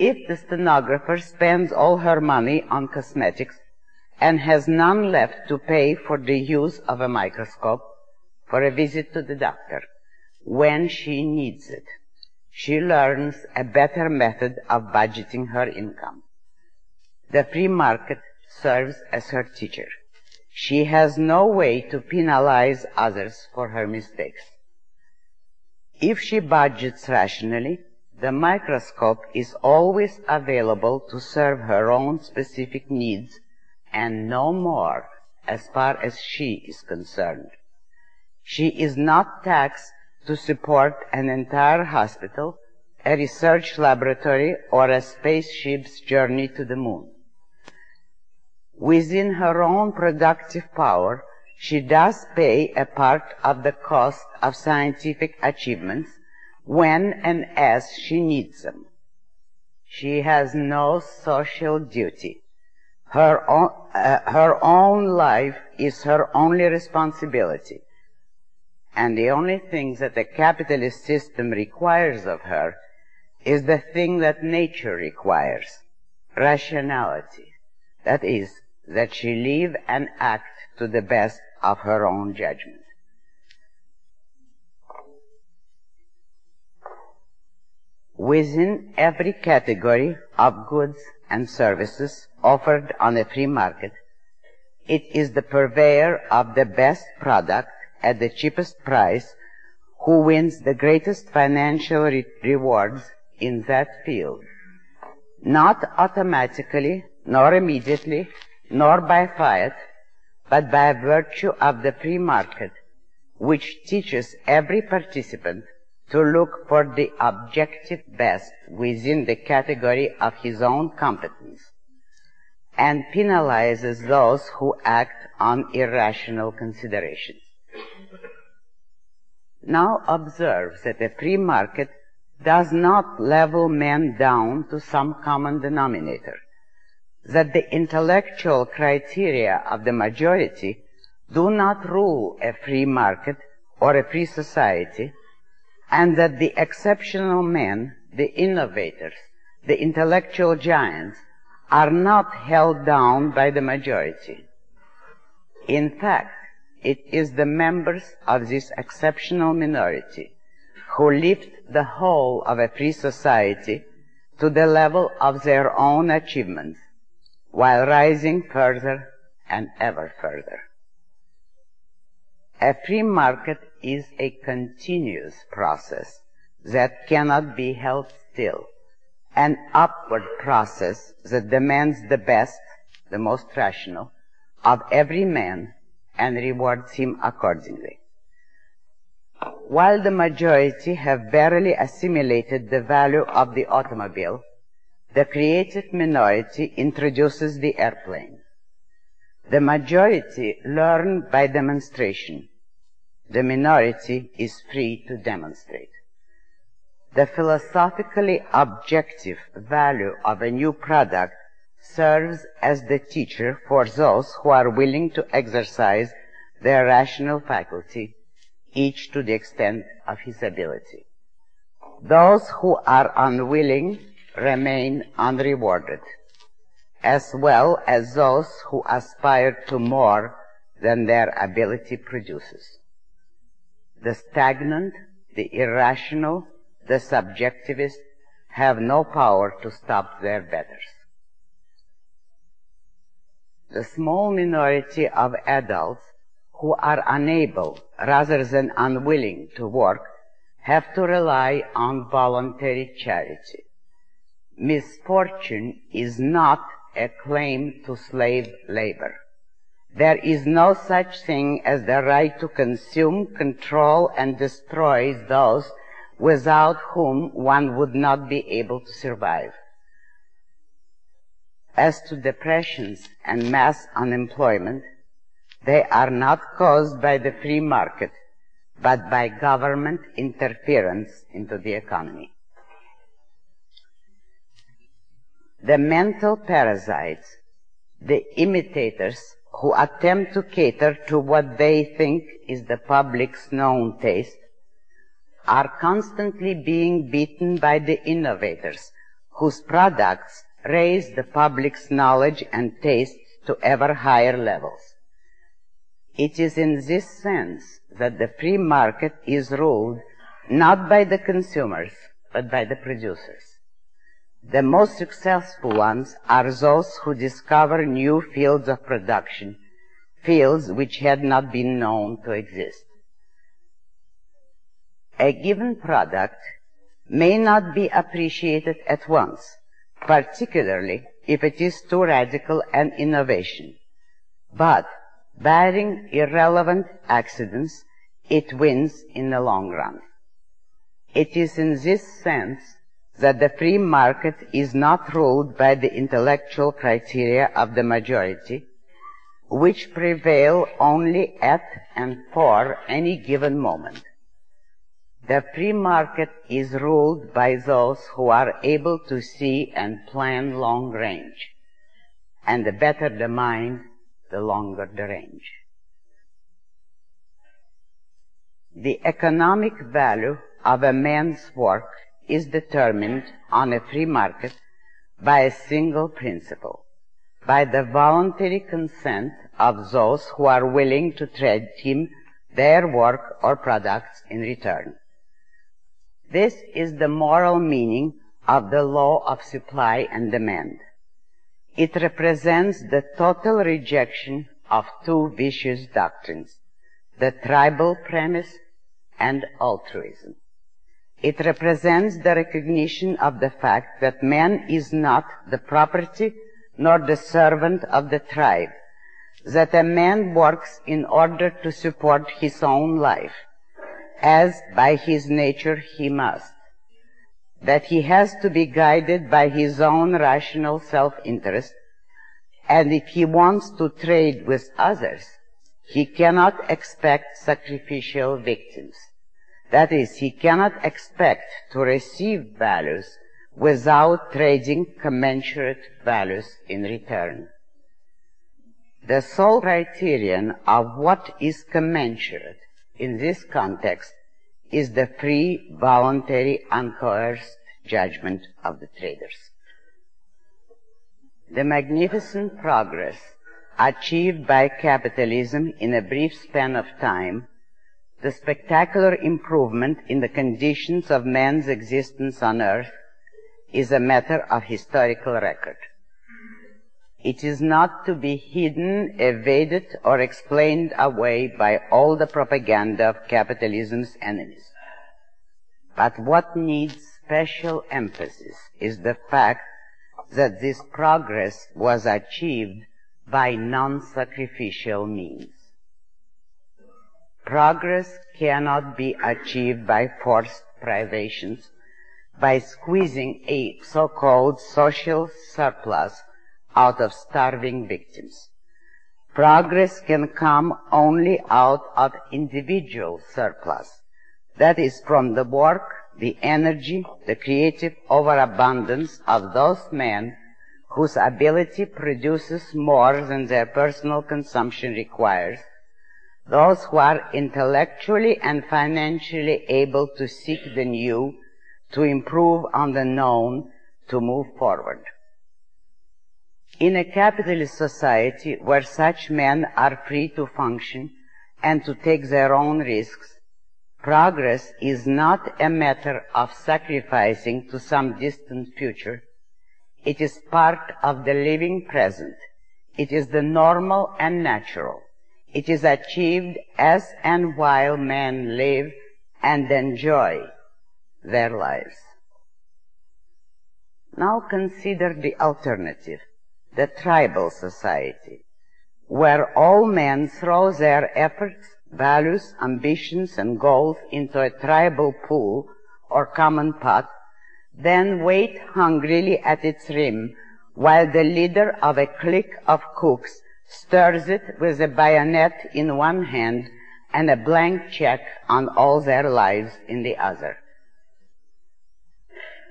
If the stenographer spends all her money on cosmetics and has none left to pay for the use of a microscope, for a visit to the doctor, when she needs it, she learns a better method of budgeting her income. The free market serves as her teacher. She has no way to penalize others for her mistakes. If she budgets rationally, the microscope is always available to serve her own specific needs and no more as far as she is concerned. She is not taxed to support an entire hospital, a research laboratory, or a spaceship's journey to the moon. Within her own productive power, she does pay a part of the cost of scientific achievements when and as she needs them. She has no social duty. Her own life is her only responsibility. And the only thing that the capitalist system requires of her is the thing that nature requires, rationality. That is, that she live and act to the best of her own judgment. Within every category of goods and services offered on a free market, it is the purveyor of the best product at the cheapest price who wins the greatest financial rewards in that field, not automatically, nor immediately, nor by fiat, but by virtue of the free market, which teaches every participant to look for the objective best within the category of his own competence, and penalizes those who act on irrational considerations. Now observe that a free market does not level men down to some common denominator, that the intellectual criteria of the majority do not rule a free market or a free society, and that the exceptional men, the innovators, the intellectual giants, are not held down by the majority. In fact, it is the members of this exceptional minority who lift the whole of a free society to the level of their own achievements, while rising further and ever further. A free market is a continuous process that cannot be held still, an upward process that demands the best, the most rational, of every man and rewards him accordingly. While the majority have barely assimilated the value of the automobile, the creative minority introduces the airplane. The majority learn by demonstration. The minority is free to demonstrate. The philosophically objective value of a new product serves as the teacher for those who are willing to exercise their rational faculty, each to the extent of his ability. Those who are unwilling remain unrewarded, as well as those who aspire to more than their ability produces. The stagnant, the irrational, the subjectivist have no power to stop their betters. The small minority of adults who are unable rather than unwilling to work have to rely on voluntary charity. Misfortune is not a claim to slave labor. There is no such thing as the right to consume, control, and destroy those without whom one would not be able to survive. As to depressions and mass unemployment, they are not caused by the free market, but by government interference into the economy. The mental parasites, the imitators who attempt to cater to what they think is the public's known taste, are constantly being beaten by the innovators whose products raise the public's knowledge and taste to ever higher levels. It is in this sense that the free market is ruled not by the consumers, but by the producers. The most successful ones are those who discover new fields of production, fields which had not been known to exist. A given product may not be appreciated at once, particularly if it is too radical an innovation. But, barring irrelevant accidents, it wins in the long run. It is in this sense that the free market is not ruled by the intellectual criteria of the majority, which prevail only at and for any given moment. The free market is ruled by those who are able to see and plan long range, and the better the mind, the longer the range. The economic value of a man's work is determined on a free market by a single principle, by the voluntary consent of those who are willing to trade him their work or products in return. This is the moral meaning of the law of supply and demand. It represents the total rejection of two vicious doctrines, the tribal premise and altruism. It represents the recognition of the fact that man is not the property nor the servant of the tribe, that a man works in order to support his own life, as by his nature he must, that he has to be guided by his own rational self-interest, and if he wants to trade with others, he cannot expect sacrificial victims. That is, he cannot expect to receive values without trading commensurate values in return. The sole criterion of what is commensurate in this context is the free, voluntary, uncoerced judgment of the traders. The magnificent progress achieved by capitalism in a brief span of time, the spectacular improvement in the conditions of man's existence on earth, is a matter of historical record. It is not to be hidden, evaded, or explained away by all the propaganda of capitalism's enemies. But what needs special emphasis is the fact that this progress was achieved by non-sacrificial means. Progress cannot be achieved by forced privations, by squeezing a so-called social surplus out of starving victims. Progress can come only out of individual surplus, that is, from the work, the energy, the creative overabundance of those men whose ability produces more than their personal consumption requires, those who are intellectually and financially able to seek the new, to improve on the known, to move forward. In a capitalist society where such men are free to function and to take their own risks, progress is not a matter of sacrificing to some distant future. It is part of the living present. It is the normal and natural. It is achieved as and while men live and enjoy their lives. Now consider the alternative, the tribal society, where all men throw their efforts, values, ambitions, and goals into a tribal pool or common pot, then wait hungrily at its rim while the leader of a clique of cooks stirs it with a bayonet in one hand and a blank check on all their lives in the other.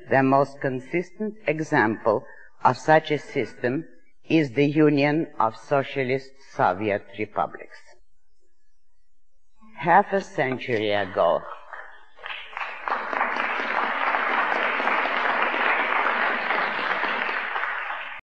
The most consistent example of such a system is the Union of Socialist Soviet Republics. Half a century ago,